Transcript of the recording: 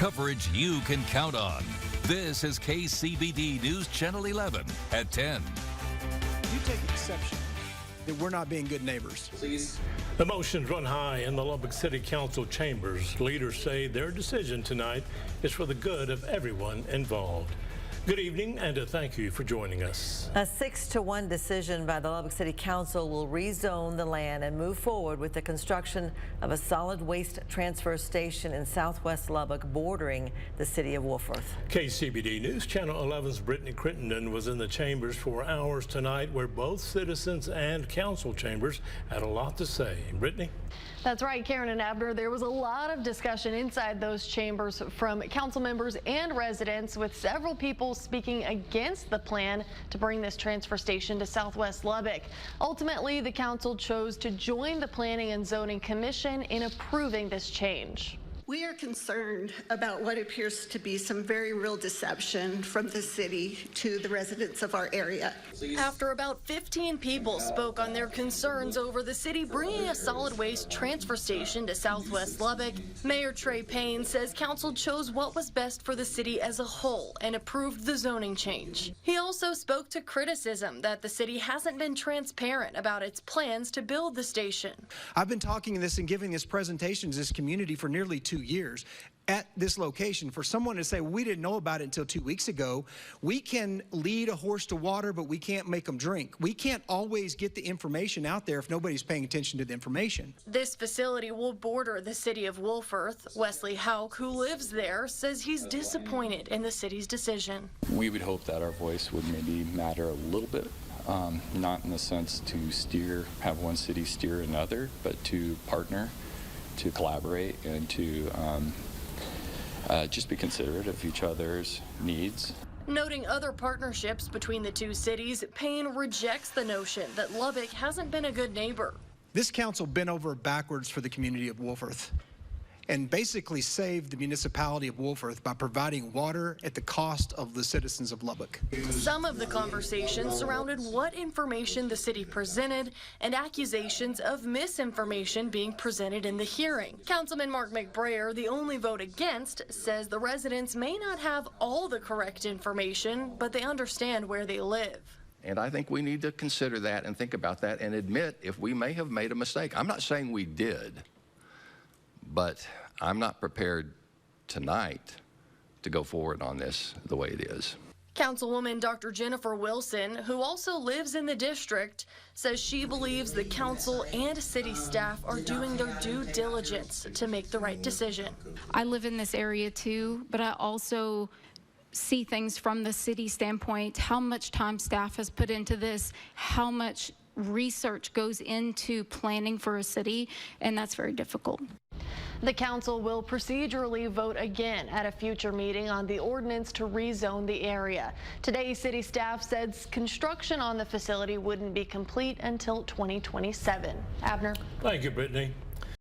Coverage you can count on. This is KCBD News Channel 11 at 10. You take exception that we're not being good neighbors. Please. Emotions run high in the Lubbock City Council chambers. Leaders say their decision tonight is for the good of everyone involved. Good evening, and thank you for joining us. A 6-1 decision by the Lubbock City Council will rezone the land and move forward with the construction of a solid waste transfer station in Southwest Lubbock, bordering the city of Wolfforth. KCBD News Channel 11's Brittany Crittenden was in the chambers for hours tonight, where both citizens and council chambers had a lot to say. Brittany? That's right, Karen and Abner. There was a lot of discussion inside those chambers from council members and residents, with several people speaking against the plan to bring this transfer station to Southwest Lubbock. Ultimately, the council chose to join the Planning and Zoning Commission in approving this change. We are concerned about what appears to be some very real deception from the city to the residents of our area. After about 15 people spoke on their concerns over the city bringing a solid waste transfer station to Southwest Lubbock, Mayor Trey Payne says council chose what was best for the city as a whole and approved the zoning change. He also spoke to criticism that the city hasn't been transparent about its plans to build the station. I've been talking this and giving this presentation to this community for nearly 2 years at this location. For someone to say, well, we didn't know about it until 2 weeks ago, we can lead a horse to water, but we can't make them drink. We can't always get the information out there if nobody's paying attention to the information. This facility will border the city of Wolfforth. Wesley Hauk, who lives there, says he's disappointed in the city's decision. We would hope that our voice would maybe matter a little bit, not in the sense to have one city steer another, but to partner, to collaborate, and to just be considerate of each other's needs. Noting other partnerships between the two cities, Payne rejects the notion that Lubbock hasn't been a good neighbor. This council bent over backwards for the community of Wolfforth and basically saved the municipality of Wolfforth by providing water at the cost of the citizens of Lubbock. Some of the conversation surrounded what information the city presented and accusations of misinformation being presented in the hearing. Councilman Mark McBrayer, the only vote against, says the residents may not have all the correct information, but they understand where they live. And I think we need to consider that and think about that and admit if we may have made a mistake. I'm not saying we did, but I'm not prepared tonight to go forward on this the way it is. Councilwoman Dr. Jennifer Wilson, who also lives in the district, says she believes the council and city staff are doing their due diligence to make the right decision. I live in this area too, but I also see things from the city standpoint, how much time staff has put into this, how much research goes into planning for a city, and that's very difficult. The council will procedurally vote again at a future meeting on the ordinance to rezone the area. Today, city staff says construction on the facility wouldn't be complete until 2027. Abner. Thank you, Brittany.